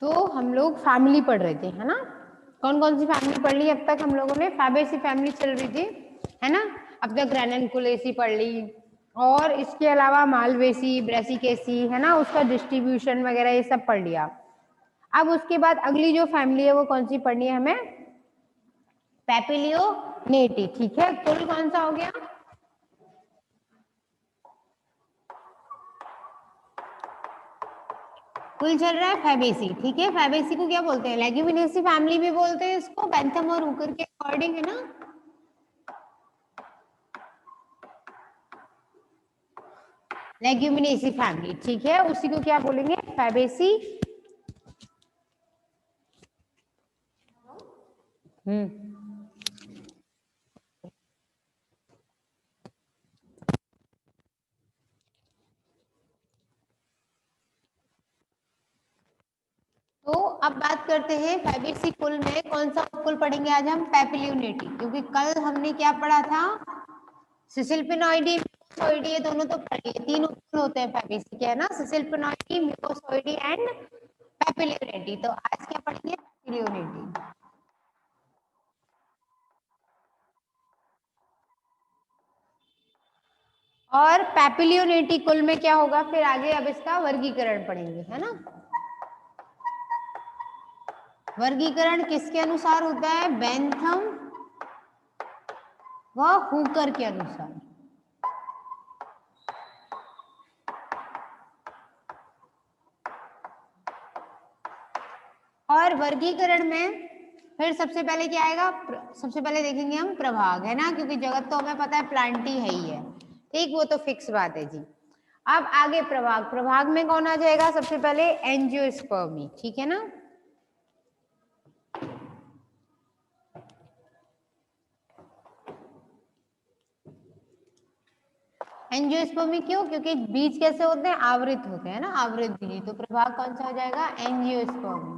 तो हम लोग फैमिली पढ़ रहे थे, है ना। कौन कौन सी फैमिली पढ़ ली अब तक हम लोगों ने? फैबेसी फैमिली चल रही थी, है ना। अब तक रेननकुलेसी पढ़ ली, और इसके अलावा मालवेसी, ब्रेसिकेसी, है ना, उसका डिस्ट्रीब्यूशन वगैरह ये सब पढ़ लिया। अब उसके बाद अगली जो फैमिली है वो कौन सी पढ़नी है हमें? पैपिलियोनेटी, ठीक है। कुल कौन सा हो गया? कुल चल रहा है फैबेसी, ठीक है। फैबेसी को क्या बोलते हैं? लेग्यूमिनेसी फैमिली भी बोलते हैं इसको, बेंथम और हुकर के अकॉर्डिंग, है ना। लेग्यूमिनेसी फैमिली, ठीक है। उसी को क्या बोलेंगे? फैबेसी। तो अब बात करते हैं फैबेसी कुल में कौन सा कुल पढ़ेंगे आज हम? पैपिलियोनेटी, क्योंकि कल हमने क्या पढ़ा था? सिसिलपिनॉइडी, म्यूकोसॉइडी, ये दोनों तो पढ़ लिए। तीन कुल होते हैं फैबेसी के, है ना। सिसिलपिनॉइडी, म्यूकोसॉइडी एंड पैपिलियोनेटी। तो आज क्या पढ़ेंगे? पैपिलियोनेटी। और पैपिलियोनेटी कुल में क्या होगा फिर आगे? अब इसका वर्गीकरण पढ़ेंगे, है ना। वर्गीकरण किसके अनुसार होता है? बेंथम व हुकर के अनुसार। और वर्गीकरण में फिर सबसे पहले क्या आएगा? सबसे पहले देखेंगे हम प्रभाग, है ना, क्योंकि जगत तो हमें पता है प्लांट ही है ही है, ठीक, वो तो फिक्स बात है जी। अब आगे प्रभाग, प्रभाग में कौन आ जाएगा? सबसे पहले एंजियोस्पर्मी, ठीक है ना। एंजियोस्पर्मी क्यों? क्योंकि बीज कैसे होते हैं? आवृत होते हैं ना, आवृत बीज। तो प्रभाग कौन सा हो जाएगा? एंजियोस्पर्मी।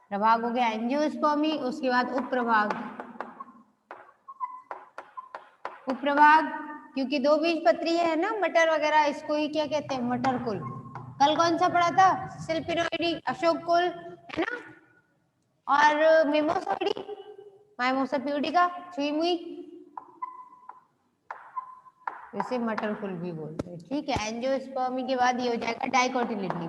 प्रभाग हो गया एंजियोस्पर्मी। उसके बाद उपप्रभाग, उपप्रभाग क्योंकि दो बीज पत्री है ना, मटर वगैरह, इसको ही क्या कहते हैं? मटर कुल। कल कौन सा पढ़ा था? सिल्पिनोइडी, अशोक कुल, है ना। और मिमोसोइडी, माइमोसा प्यूडिका, छुई मुई, इसे मटर कुल भी बोलते हैं, ठीक है। एंजियोस्पर्मी के बाद ये हो जाएगा डाइकोटिलिडनी,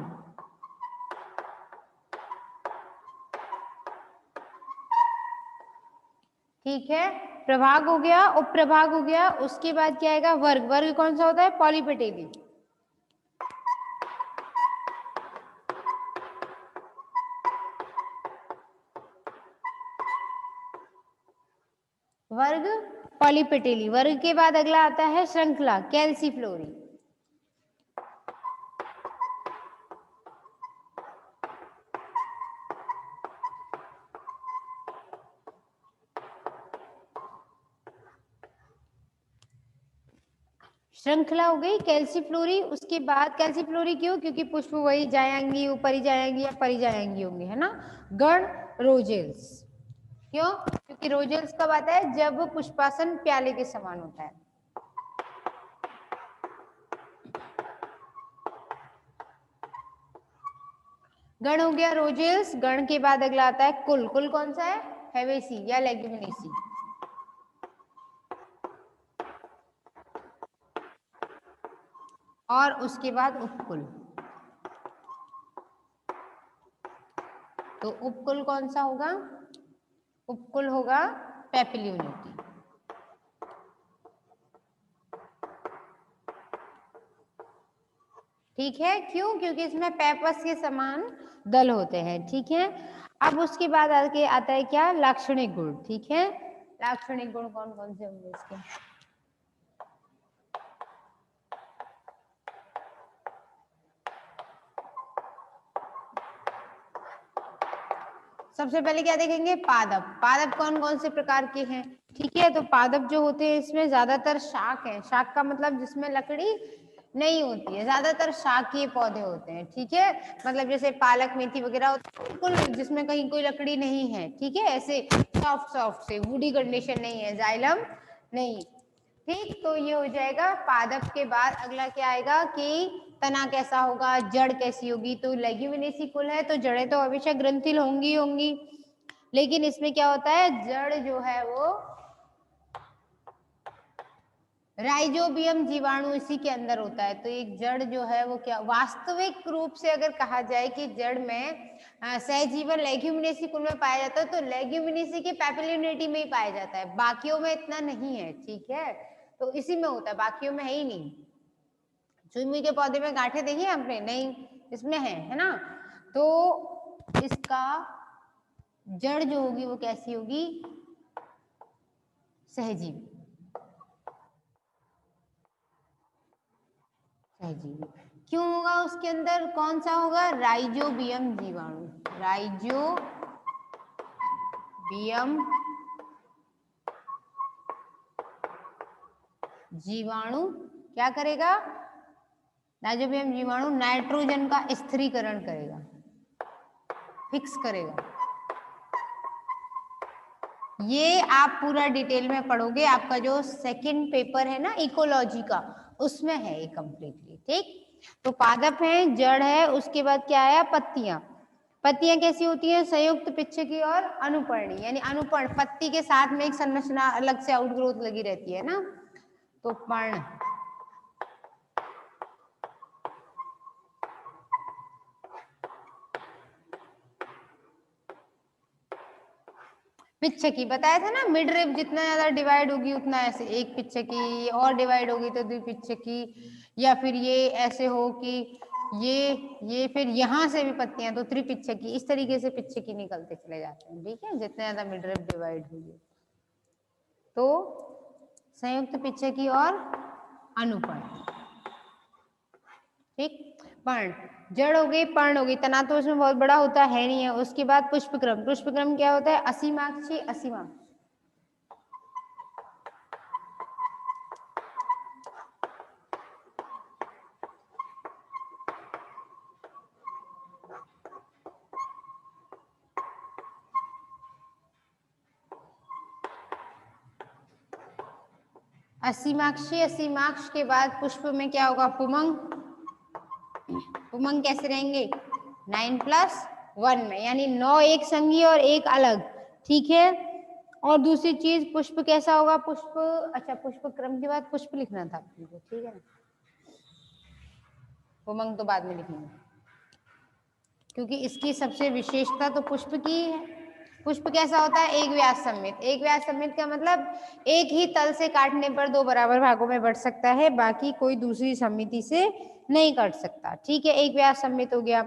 ठीक है। प्रभाग हो गया, उपप्रभाग हो गया। उसके बाद क्या आएगा? वर्ग। वर्ग कौन सा होता है? पॉलीपेटेली। वर्ग पॉलीपेटेली। वर्ग के बाद अगला आता है श्रृंखला, कैल्सीफ्लोरी। श्रृंखला हो गई कैल्सीफ्लोरी। उसके बाद कैल्सीफ्लोरी क्यों? क्योंकि पुष्प वही जाएंगी, ऊपरी जाएंगी या परी जाएंगी होंगे, है ना। गण रोजेल्स, क्यों? क्योंकि रोजेल्स कब आता है? जब पुष्पासन प्याले के समान होता है। गण हो गया रोजेल्स। गण के बाद अगला आता है कुल। कुल कौन सा है? फैबेसी या लेग्यूमिनेसी। और उसके बाद उपकुल। तो उपकुल कौन सा होगा? उपकुल होगा पैपिलियोनेटी। ठीक है, क्यों? क्योंकि इसमें पेपस के समान दल होते हैं, ठीक है। अब उसके बाद आगे आता है क्या? लाक्षणिक गुण, ठीक है। लाक्षणिक गुण कौन कौन से होंगे इसके? सबसे पहले क्या देखेंगे? पादप। पादप कौन कौन से प्रकार के हैं? ठीक है, तो पादप जो होते हैं इसमें ज्यादातर शाक है। शाक का मतलब जिसमें लकड़ी नहीं होती है, ज्यादातर शाकीय पौधे होते हैं, ठीक है। मतलब जैसे पालक, मेथी वगैरह होते हैं, बिल्कुल जिसमें कहीं कोई लकड़ी नहीं है, ठीक है। ऐसे सॉफ्ट सॉफ्ट से, वुडी कंडीशन नहीं है, जाइलम नहीं, ठीक। तो ये हो जाएगा पादप। के बाद अगला क्या आएगा कि तना कैसा होगा, जड़ कैसी होगी। तो लेग्यूमिनेसी कुल है तो जड़ें तो हमेशा ग्रंथिल होंगी होंगी, लेकिन इसमें क्या होता है, जड़ जो है वो राइजोबियम जीवाणु इसी के अंदर होता है। तो एक जड़ जो है वो क्या, वास्तविक रूप से अगर कहा जाए कि जड़ में सहजीवन लेग्यूमिनेसी कुल में पाया जाता है, तो लेग्यूमिनेसी के पैपिलिनेटी में ही पाया जाता है, बाकियों में इतना नहीं है। ठीक है, तो इसी में होता है, बाकियों में है ही नहीं। चुईमुई के पौधे में गांठें देखी आपने? नहीं, इसमें है ना। तो इसका जड़ जो होगी वो कैसी होगी, सहजीवी। सहजीवी क्यों होगा, उसके अंदर कौन सा होगा, राइजोबियम जीवाणु। राइजोबियम जीवाणु क्या करेगा, राइजोबियम जीवाणु नाइट्रोजन का स्थिरीकरण करेगा, फिक्स करेगा। ये आप पूरा डिटेल में पढ़ोगे, आपका जो सेकंड पेपर है ना इकोलॉजी का, उसमें है ये कंप्लीटली। ठीक, तो पादप है, जड़ है, उसके बाद क्या आया, पत्तियां। पत्तियां कैसी होती हैं, संयुक्त पिच्छकी और अनुपर्णी, यानी अनुपर्ण, पत्ती के साथ में एक संरचना अलग से आउटग्रोथ लगी रहती है ना, तो पर्ण। पिच्छकी बताया था ना, मिड रिब जितना ज्यादा डिवाइड होगी उतना ऐसे एक पिच्छकी, और डिवाइड होगी तो द्विपिच्छकी, या फिर ये ऐसे हो कि ये फिर यहाँ से भी पत्तियां तो त्रिपिच्छकी, इस तरीके से पिच्छकी निकलते चले जाते हैं। ठीक है, जितने ज्यादा मिड रिब डिवाइड होगी। तो संयुक्त पिच्छकी और अनुपर्ण। ठीक, पर्ण, जड़ हो गई, पर्ण हो गई, तना तो उसमें बहुत बड़ा होता है नहीं है। उसके बाद पुष्पक्रम। पुष्पक्रम क्या होता है, असीमाक्षी, असीमाक्ष। असीमाक्षी, असीमाक्ष के बाद पुष्प में क्या होगा, पुमंग। पुमंग कैसे रहेंगे, 9+1 में, यानी 9 एक संगी और एक अलग। ठीक है, और दूसरी चीज पुष्प कैसा होगा, पुष्प, अच्छा पुष्प क्रम के बाद पुष्प लिखना था आपको, ठीक है ना, पुमंग तो बाद में लिखेंगे, क्योंकि इसकी सबसे विशेषता तो पुष्प की है। पुष्प कैसा होता है, एक व्यास सममित। एक व्यास सममित का मतलब एक ही तल से काटने पर दो बराबर भागों में बढ़ सकता है, बाकी कोई दूसरी समिति से नहीं कट सकता। ठीक है, एक व्यास सममित हो गया।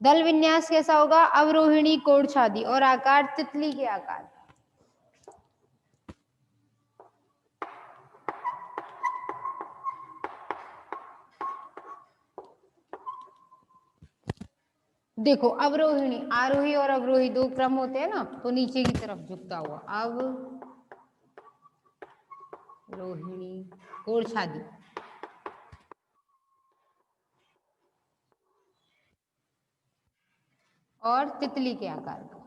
दल विन्यास कैसा होगा, अवरोहिणी, कोढ़छादी, और आकार तितली के आकार। देखो अवरोहिणी, आरोही और अवरोही दो क्रम होते हैं ना, तो नीचे की तरफ झुकता हुआ, अवरोहिणी, कोढ़छादी। और तितली के आकार का।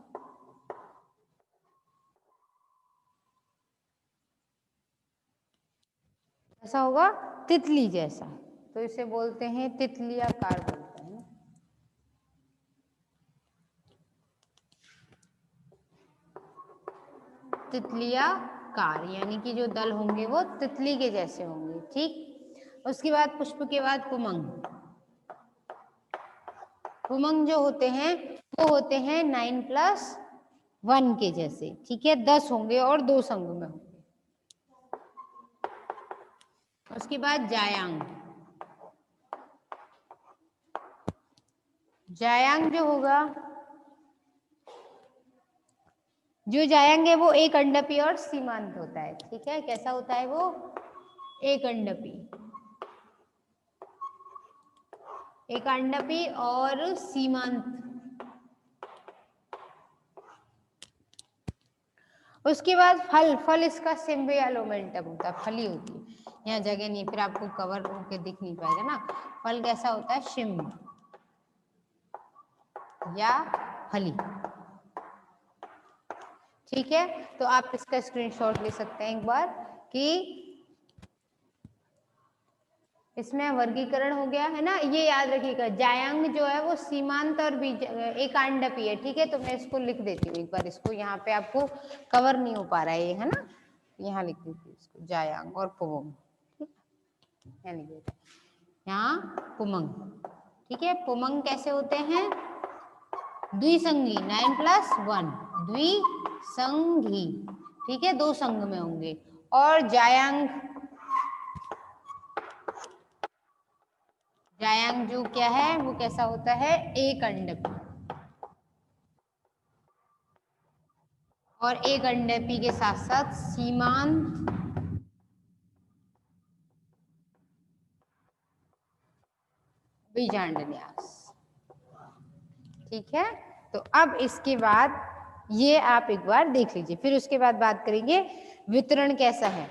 ऐसा होगा तितली जैसा, तो इसे बोलते हैं तितली आकार बोलते हैं। तितलियाकार, यानी कि जो दल होंगे वो तितली के जैसे होंगे। ठीक, उसके बाद पुष्प के बाद पुमंग। पुमंग जो होते हैं वो होते हैं 9+1 के जैसे। ठीक है, 10 होंगे और 2 संगों में होंगे। उसके बाद जायांग। जायांग जो होगा, जो जायांग है वो एक अंडपी और सीमांत होता है। ठीक है, कैसा होता है वो, एक अंडपी, एक अंडपी और सीमांत। उसके बाद फल। फल इसका सिम्बियोलोमेंटम होता है, फली होती है, यहाँ जगह नहीं, फिर आपको कवर होके दिख नहीं पाएगा ना। फल कैसा होता है, शिम्ब या फली। ठीक है, तो आप इसका स्क्रीनशॉट ले सकते हैं एक बार कि इसमें वर्गीकरण हो गया है ना। ये याद रखिएगा, जायंग जो है वो सीमांत और बीज एकांडपी है, ठीक है। तो मैं इसको लिख देती हूँ एक बार, इसको यहाँ पे आपको कवर नहीं हो पा रहा है ये, है ना। यहाँ लिख देती हूँ इसको, जायांग और पुमंग, यहाँ लिख देते हैं, यहाँ पुमंग, ठीक है। पुमंग कैसे होते हैं, द्विसंगी, 9+1 द्विसंगी, ठीक है, 2 संघ में होंगे। और जायांग, जायांग जो क्या है वो कैसा होता है, एक अंडपी, और एक अंडपी के साथ साथ सीमांत बीजांडन्यास, ठीक है। तो अब इसके बाद ये आप एक बार देख लीजिए, फिर उसके बाद बात करेंगे वितरण कैसा है,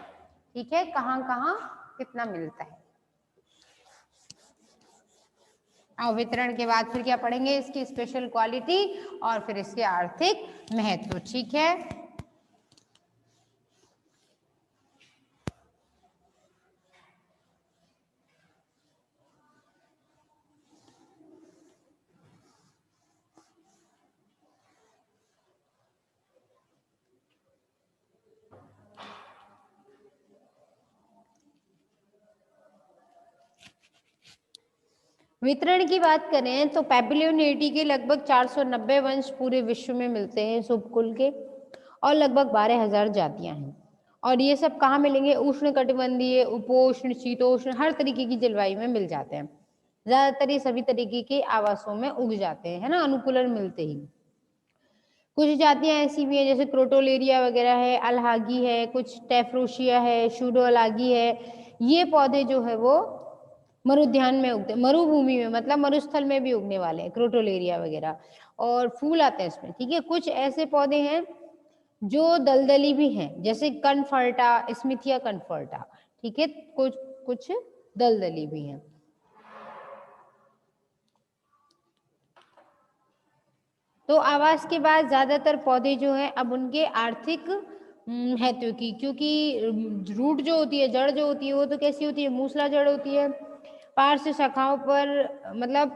ठीक है, कहाँ कहाँ कितना मिलता है। और वितरण के बाद फिर क्या पढ़ेंगे, इसकी स्पेशल क्वालिटी और फिर इसके आर्थिक महत्व, ठीक है। वितरण की बात करें तो पैपिलियोनिटी के लगभग 490 वंश पूरे विश्व में मिलते हैं इस उपकुल के, और लगभग 12,000 जातियां हैं। और ये सब कहाँ मिलेंगे, उष्ण कटिबंधीय, उपोष्ण, शीतोष्ण, हर तरीके की जलवायु में मिल जाते हैं। ज्यादातर ये सभी तरीके के आवासों में उग जाते हैं, है ना, अनुकूलन मिलते ही। कुछ जातियां ऐसी भी हैं जैसे क्रोटोलेरिया वगैरह है, अलहागी है, कुछ टेफ्रोशिया है, शूडोलागी है। ये पौधे जो है वो मरुद्यान में उगते, मरुभूमि में, मतलब मरुस्थल में भी उगने वाले हैं, क्रोटोलेरिया वगैरह, और फूल आते हैं इसमें, ठीक है। कुछ ऐसे पौधे हैं जो दलदली भी हैं, जैसे कनफर्टा, स्मिथिया कनफर्टा, ठीक है, कुछ कुछ दलदली भी हैं। तो आवास के बाद ज्यादातर पौधे जो है अब उनके आर्थिक महत्व की, क्योंकि रूट जो होती है, जड़ जो होती है, वो तो कैसी होती है, मूसला जड़ होती है। पार्श्व शाखाओं पर, मतलब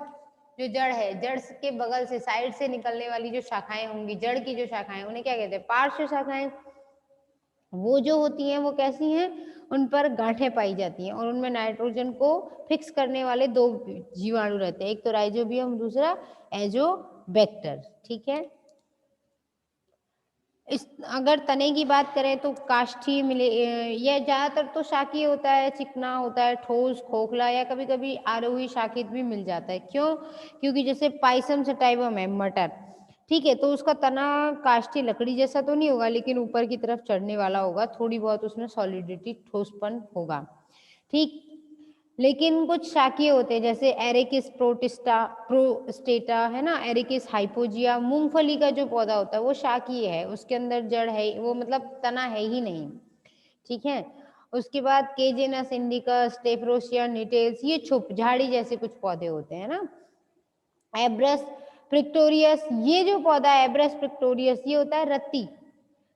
जो जड़ है, जड़ के बगल से, साइड से निकलने वाली जो शाखाएं होंगी, जड़ की जो शाखाएं, उन्हें क्या कहते हैं, पार्श्व शाखाएं। वो जो होती हैं वो कैसी हैं, उन पर गांठें पाई जाती हैं, और उनमें नाइट्रोजन को फिक्स करने वाले 2 जीवाणु रहते हैं, एक तो राइजोबियम, दूसरा एजोबैक्टर, ठीक है। इस अगर तने की बात करें तो काष्ठी मिले, यह ज्यादातर तो शाकीय होता है, चिकना होता है, ठोस, खोखला, या कभी कभी आरोही शाखित भी मिल जाता है। क्यों, क्योंकि जैसे पाइसम सटाइवम है, मटर, ठीक है, तो उसका तना काष्ठी लकड़ी जैसा तो नहीं होगा, लेकिन ऊपर की तरफ चढ़ने वाला होगा, थोड़ी बहुत उसमें सॉलिडिटी, ठोसपन होगा, ठीक। लेकिन कुछ शाकीय होते हैं जैसे एरिकिस प्रोस्टेटा, है ना, एरिकिस हाइपोजिया। मूंगफली का जो पौधा होता है वो शाकीय है, उसके अंदर जड़ है, वो मतलब तना है ही नहीं, ठीक है। उसके बाद केजेनस इंडिकस, टेफ्रोसिया निटेल्स, ये छुप झाड़ी जैसे कुछ पौधे होते हैं ना। एब्रस प्रिक्टोरियस, ये जो पौधा है एब्रस प्रिक्टोरियस, ये होता है रत्ती।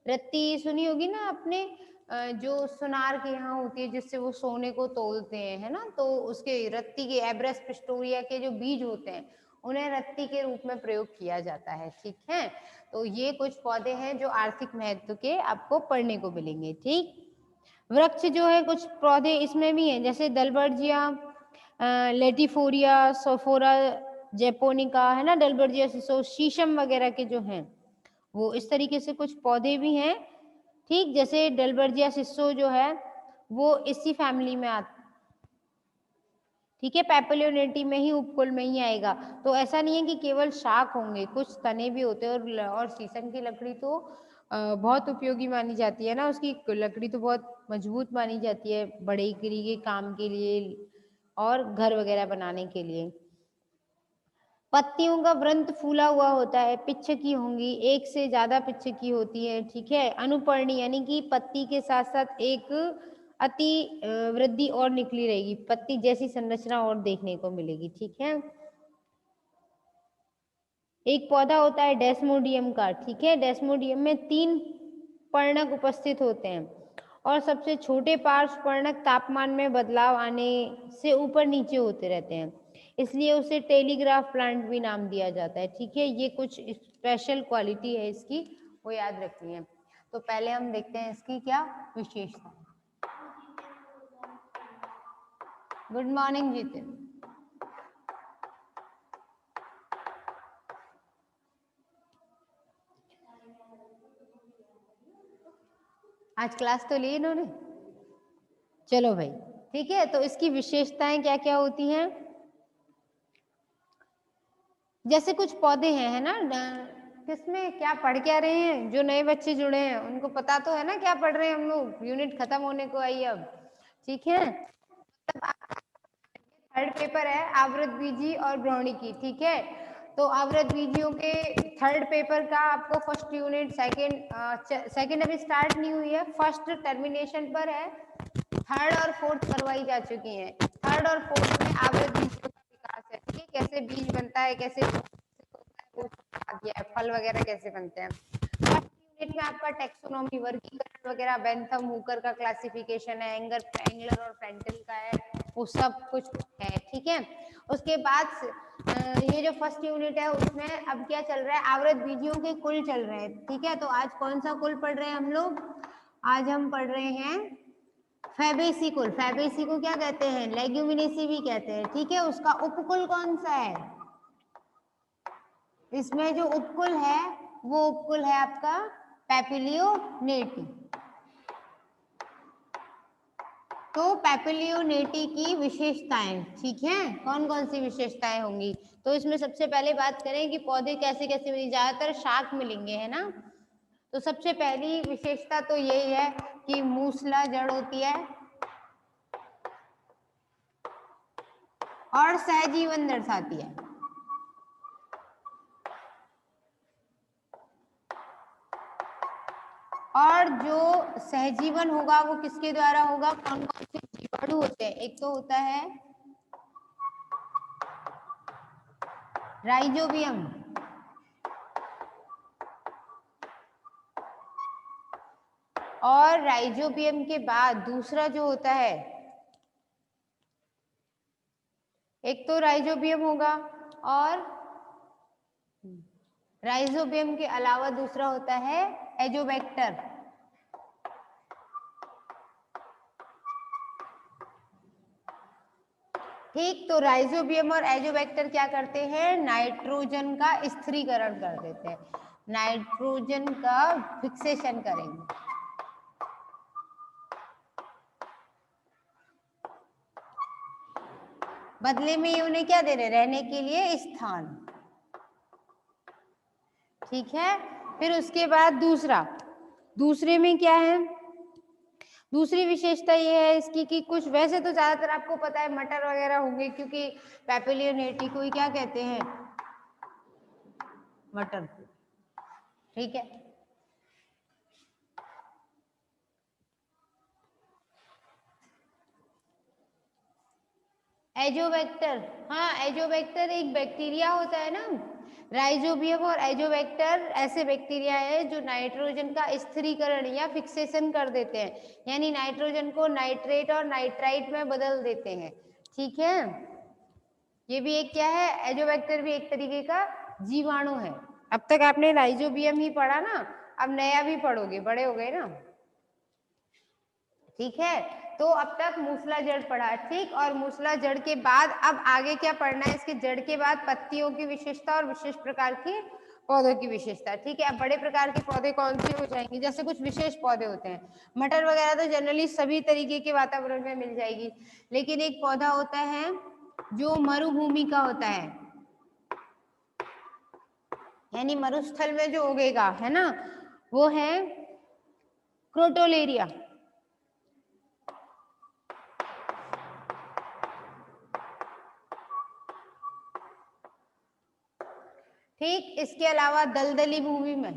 रत्ती सुनी होगी ना आपने, जो सुनार के यहाँ होती है, जिससे वो सोने को तोलते हैं, है ना, तो उसके रत्ती के, एब्रस पिस्टोरिया के जो बीज होते हैं, उन्हें रत्ती के रूप में प्रयोग किया जाता है, ठीक है। तो ये कुछ पौधे हैं जो आर्थिक महत्व के आपको पढ़ने को मिलेंगे, ठीक। वृक्ष जो है, कुछ पौधे इसमें भी हैं जैसे दलबर्जिया, लेटिफोरिया, सोफोरा जेपोनिका, है ना, डलबर्जिया सिसो, शीशम वगैरह के जो हैं वो इस तरीके से कुछ पौधे भी हैं, ठीक। जैसे डलबर्जिया सिसो जो है वो इसी फैमिली में आता, ठीक है, पैपिलियोनिटी में ही, उपकुल में ही आएगा। तो ऐसा नहीं है कि केवल शाख होंगे, कुछ तने भी होते हैं। और शीशम की लकड़ी तो बहुत उपयोगी मानी जाती है ना, उसकी लकड़ी तो बहुत मजबूत मानी जाती है, बढ़ई के काम के लिए और घर वगैरह बनाने के लिए। पत्तियों का वृंत फूला हुआ होता है, पिच्छकी होंगी, एक से ज्यादा पिच्छकी होती है, ठीक है। अनुपर्णी यानी कि पत्ती के साथ साथ एक अति वृद्धि और निकली रहेगी, पत्ती जैसी संरचना और देखने को मिलेगी, ठीक है। एक पौधा होता है डेस्मोडियम का, ठीक है। डेस्मोडियम में 3 पर्णक उपस्थित होते हैं, और सबसे छोटे पार्श्ववर्णक तापमान में बदलाव आने से ऊपर नीचे होते रहते हैं, इसलिए उसे टेलीग्राफ प्लांट भी नाम दिया जाता है। ठीक है, ये कुछ स्पेशल क्वालिटी है इसकी, वो याद रखनी है। तो पहले हम देखते हैं इसकी क्या विशेषता। Good morning Jitin. आज क्लास तो ली इन्होंने, चलो भाई ठीक है। तो इसकी विशेषताएं क्या क्या होती हैं, जैसे कुछ पौधे हैं, है ना, किसमें क्या पढ़ क्या रहे हैं, जो नए बच्चे जुड़े हैं उनको पता तो है ना क्या पढ़ रहे हैं हम लोग, यूनिट खत्म होने को आई अब। ठीक है, थर्ड पेपर है आवृतबीजी और भ्रौणिकी। ठीक है, तो आवृतबीजियों के थर्ड पेपर का आपको फर्स्ट यूनिट सेकंड अभी स्टार्ट नहीं हुई है, फर्स्ट टर्मिनेशन पर है, थर्ड और फोर्थ करवाई जा चुकी है। थर्ड और फोर्थ में आवृतबीजियों का विकास है, ठीक है, कैसे बीज बनता है, कैसे आ गया है, फल वगैरह कैसे बनते हैं। फर्स्ट यूनिट में आपका टेक्सोनॉमी, वर्गीकरण वगैरह, बेंथम हुकर का क्लासिफिकेशन है, एंगलर और फ्रेंटल का है, वो सब कुछ है। ठीक है, उसके बाद ये जो फर्स्ट यूनिट है उसमें अब क्या चल रहा है, आवृतबीजियों के कुल चल रहे हैं। ठीक है, तो आज कौन सा कुल पढ़ रहे हैं हम लोग, आज हम पढ़ रहे हैं फैबेसी कुल। फैबेसी को क्या कहते हैं, लेग्यूमिनेसी भी कहते हैं। ठीक है, उसका उपकुल कौन सा है, इसमें जो उपकुल है वो उपकुल है आपका पैपिलियोनेटी। तो पैपिलियोनेटी की विशेषताएं, ठीक है, कौन कौन सी विशेषताएं होंगी, तो इसमें सबसे पहले बात करें कि पौधे कैसे कैसे मिलेंगे, ज्यादातर शाक मिलेंगे, है ना। तो सबसे पहली विशेषता तो यही है कि मूसला जड़ होती है और सहजीवन दर्शाती है। और जो सहजीवन होगा वो किसके द्वारा होगा, कौन कौन से जीवाणु होते हैं, एक तो होता है राइजोबियम, और राइजोबियम के बाद दूसरा जो होता है, एक तो राइजोबियम होगा और राइजोबियम के अलावा दूसरा होता है एजोबैक्टर। ठीक, तो राइजोबियम और एजोबैक्टर क्या करते हैं, नाइट्रोजन का स्थिरीकरण कर देते हैं, नाइट्रोजन का फिक्सेशन करेंगे। बदले में ये उन्हें क्या दे रहे, रहने के लिए स्थान। ठीक है, फिर उसके बाद दूसरे में क्या है, दूसरी विशेषता ये है इसकी कि कुछ, वैसे तो ज्यादातर आपको पता है मटर वगैरह होंगे, क्योंकि पैपिलियोनेटी को ही क्या कहते हैं, मटर। ठीक है, एजोबैक्टर, हाँ एजोबैक्टर एक बैक्टीरिया होता है ना, राइजोबियम और एजोबैक्टर ऐसे बैक्टीरिया है जो नाइट्रोजन का स्थिरीकरण या फिक्सेशन कर देते हैं, यानी नाइट्रोजन को नाइट्रेट और नाइट्राइट में बदल देते हैं। ठीक है, ये भी एक क्या है, एजोबैक्टर भी एक तरीके का जीवाणु है। अब तक आपने राइजोबियम ही पढ़ा ना, अब नया भी पढ़ोगे, बड़े हो गए ना। ठीक है, तो अब तक मूसला जड़ पढ़ा, ठीक, और मूसला जड़ के बाद अब आगे क्या पढ़ना है, इसके जड़ के बाद पत्तियों की विशेषता और विशेष प्रकार के पौधों की विशेषता। ठीक है, अब बड़े प्रकार के पौधे कौन से हो जाएंगे, जैसे कुछ विशेष पौधे होते हैं, मटर वगैरह तो जनरली सभी तरीके के वातावरण में मिल जाएगी, लेकिन एक पौधा होता है जो मरुभूमि का होता है, यानी मरुस्थल में जो उगेगा, है ना, वो है क्रोटोलेरिया। ठीक, इसके अलावा दलदली भूमि में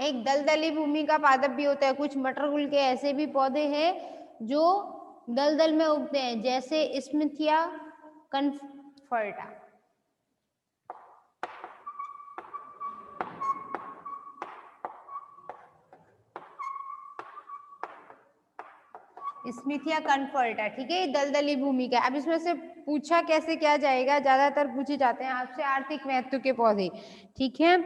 एक दलदली भूमि का पादप भी होता है। कुछ मटरकुल के ऐसे भी पौधे हैं जो दलदल में उगते हैं, जैसे स्मिथिया कन्फर्टा। स्मिथिया कन्फर्टा, ठीक है, दलदली भूमि का। अब इसमें से पूछा कैसे क्या जाएगा, ज्यादातर पूछे जाते हैं आपसे आर्थिक महत्व के पौधे, ठीक है।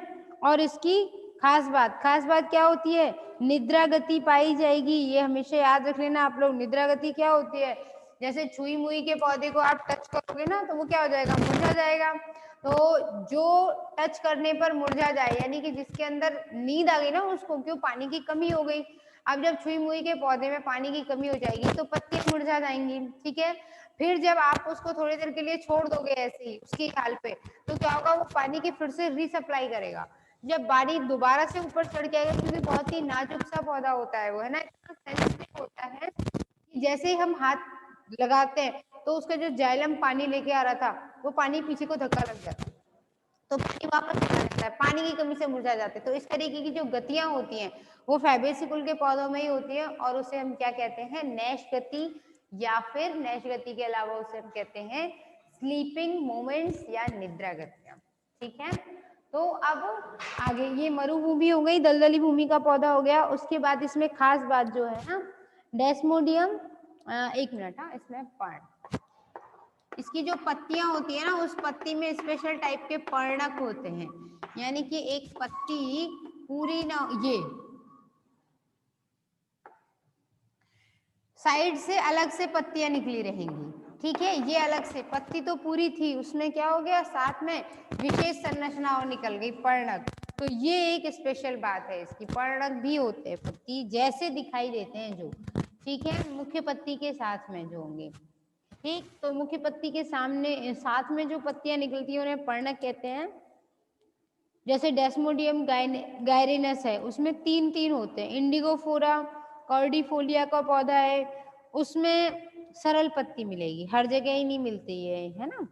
और इसकी खास बात क्या होती है, निद्रा गति पाई जाएगी, ये हमेशा याद रख लेना आप लोग। निद्रा गति क्या होती है, जैसे छुई मुई के पौधे को आप टच करोगे ना तो वो क्या हो जाएगा, मुरझा जाएगा। तो जो टच करने पर मुरझा जाए, यानी कि जिसके अंदर नींद आ गई ना उसको, क्यों, पानी की कमी हो गई। अब जब छुई मुई के पौधे में पानी की कमी हो जाएगी तो पत्तियां मुरझा जाएंगी, ठीक है। फिर जब आप उसको थोड़ी देर के लिए छोड़ दोगे ऐसे ही उसकी हाल पे, तो क्या होगा, वो पानी की फिर से रीसप्लाई करेगा। जब पानी दोबारा से ऊपर चढ़ के आएगा, क्योंकि बहुत ही नाजुक सा पौधा होता है वो, है ना, इतना सेंसिटिव होता है कि जैसे ही हम हाथ लगाते हैं तो उसका जो जाइलम पानी लेके आ रहा था वो पानी पीछे को धक्का लग जाता है, तो पानी वापस चला जाता है, पानी की कमी से मुरझा जाते हैं। तो इस तरीके की जो गतियां होती हैं वो फैबेसी कुल के पौधों में ही होती है, और उसे हम क्या कहते हैं, नैश गति, या फिर नैश गति के अलावा उसे हम कहते हैं स्लीपिंग मोमेंट्स या निद्रा गतियां, ठीक है। तो अब आगे ये मरुभूमि हो गई, दलदली भूमि का पौधा हो गया। उसके बाद इसमें खास बात जो है ना, डेस्मोडियम, एक मिनट, हाँ, इसमें पर्ण, इसकी जो पत्तियां होती है ना, उस पत्ती में स्पेशल टाइप के पर्णक होते हैं, यानी कि एक पत्ती पूरी ना, ये साइड से अलग से पत्तियां निकली रहेंगी, ठीक है, ये अलग से, पत्ती तो पूरी थी, उसमें क्या हो गया, साथ में विशेष संरचना और निकल गई, पर्णक। तो ये एक स्पेशल बात है इसकी, पर्णक भी होते हैं, पत्ती जैसे दिखाई देते हैं जो, ठीक है, मुख्य पत्ती के साथ में जो होंगे, ठीक। तो मुख्य पत्ती के सामने साथ में जो पत्तियां निकलती है उन्हें पर्णक कहते हैं। जैसे डेस्मोडियम गायरिनस है, उसमें तीन तीन होते हैं। इंडिगोफोरा कॉर्डिफोलिया का पौधा है, उसमें सरल पत्ती मिलेगी, हर जगह ही नहीं मिलती है ना।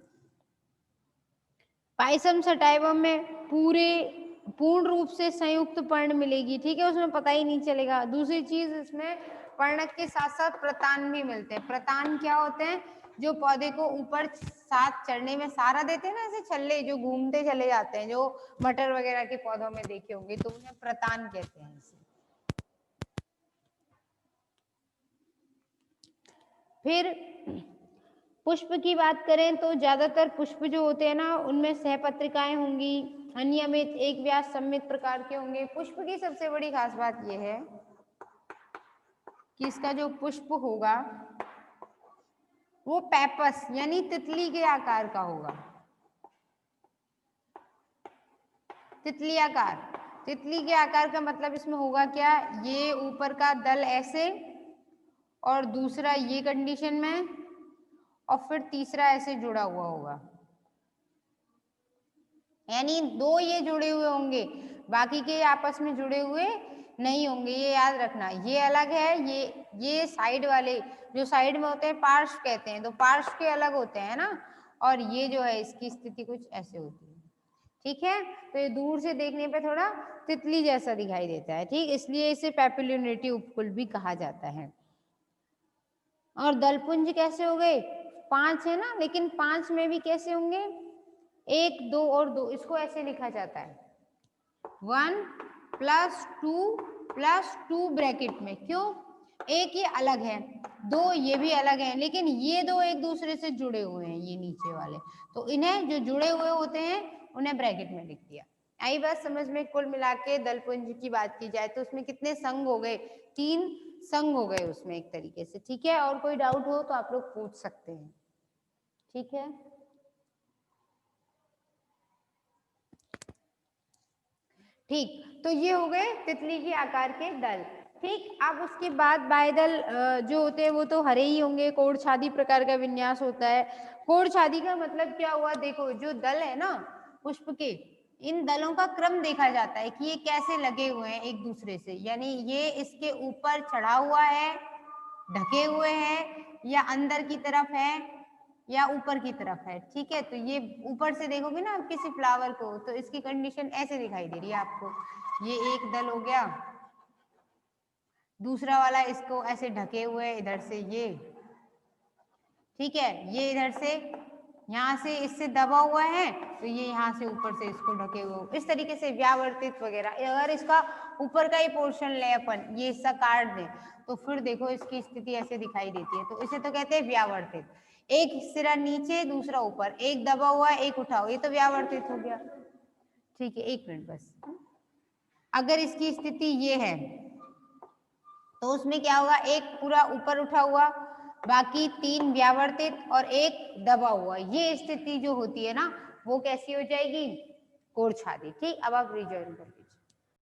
पाइसम सटाइवम में पूर्ण रूप से संयुक्त पर्ण मिलेगी, ठीक है, उसमें पता ही नहीं चलेगा। दूसरी चीज, इसमें पर्णक के साथ साथ प्रतान भी मिलते हैं। प्रतान क्या होते हैं, जो पौधे को ऊपर साथ चढ़ने में सहारा देते हैं ना, ऐसे छल्ले जो घूमते चले जाते हैं, जो मटर वगैरह के पौधों में देखे होंगे, तो उन्हें प्रतान कहते हैं इसे। फिर पुष्प की बात करें तो ज्यादातर पुष्प जो होते हैं ना, उनमें सहपत्रिकाएं होंगी, अनियमित एक व्यास सममित प्रकार के होंगे। पुष्प की सबसे बड़ी खास बात यह है कि इसका जो पुष्प होगा वो पेपस यानी तितली के आकार का होगा, तितली आकार। तितली के आकार का मतलब इसमें होगा क्या, ये ऊपर का दल ऐसे, और दूसरा ये कंडीशन में, और फिर तीसरा ऐसे जुड़ा हुआ होगा, यानी दो ये जुड़े हुए होंगे, बाकी के आपस में जुड़े हुए नहीं होंगे, ये याद रखना। ये अलग है, ये साइड वाले जो साइड में होते हैं पार्श्व कहते हैं, तो पार्श्व के अलग होते हैं ना, और ये जो है इसकी स्थिति कुछ ऐसे होती है, ठीक है। तो ये दूर से देखने पे थोड़ा तितली जैसा दिखाई देता है, ठीक, इसलिए इसे पैपिलियोनेटी उपकुल भी कहा जाता है। और दलपुंज कैसे हो गए, 5 है ना, लेकिन 5 में भी कैसे होंगे, 1 2 और 2, इसको ऐसे लिखा जाता है 1 + 2 ब्रैकेट में, क्यों, एक ये अलग है, 2 ये भी अलग है, लेकिन ये दो एक दूसरे से जुड़े हुए हैं, ये नीचे वाले, तो इन्हें जो जुड़े हुए होते हैं उन्हें ब्रैकेट में लिख दिया। आई बात समझ में। कुल मिला के दलपुंज की बात की जाए तो उसमें कितने संघ हो गए, 3 संघ हो गए उसमें एक तरीके से, ठीक है। और कोई डाउट हो तो आप लोग पूछ सकते हैं, ठीक है। ठीक, तो ये हो गए तितली के आकार के दल, ठीक। अब उसके बाद बाह्यदल जो होते हैं वो तो हरे ही होंगे, कोढ़ छादी प्रकार का विन्यास होता है। कोढ़ छादी का मतलब क्या हुआ, देखो जो दल है ना पुष्प के, इन दलों का क्रम देखा जाता है कि ये कैसे लगे हुए हैं एक दूसरे से, यानी ये इसके ऊपर चढ़ा हुआ है, ढके हुए हैं, या अंदर की तरफ है, या ऊपर की तरफ है, ठीक है। तो ये ऊपर से देखोगे ना आप किसी फ्लावर को, तो इसकी कंडीशन ऐसे दिखाई दे रही है आपको, ये एक दल हो गया, दूसरा वाला इसको ऐसे ढके हुए इधर से ये, ठीक है, ये इधर से यहाँ से इससे दबा हुआ है तो ये यहाँ से ऊपर से इसको ढके हुए, इस तरीके से व्यावर्तित वगैरह। अगर इसका ऊपर का ही पोर्शन ले अपन, ये हिस्सा काट दे, तो फिर देखो इसकी स्थिति ऐसे दिखाई देती है, तो इसे तो कहते हैं व्यावर्तित। एक सिरा नीचे दूसरा ऊपर, एक दबा हुआ एक उठा हुआ, ये तो व्यावर्तित हो गया। ठीक है, एक मिनट बस। अगर इसकी स्थिति ये है तो उसमें क्या होगा, एक पूरा ऊपर उठा हुआ, बाकी 3 व्यावर्तित और एक दबा हुआ, ये स्थिति जो होती है ना वो कैसी हो जाएगी, कोर छादी। ठीक, अब आप रिजॉइन कर लीजिए।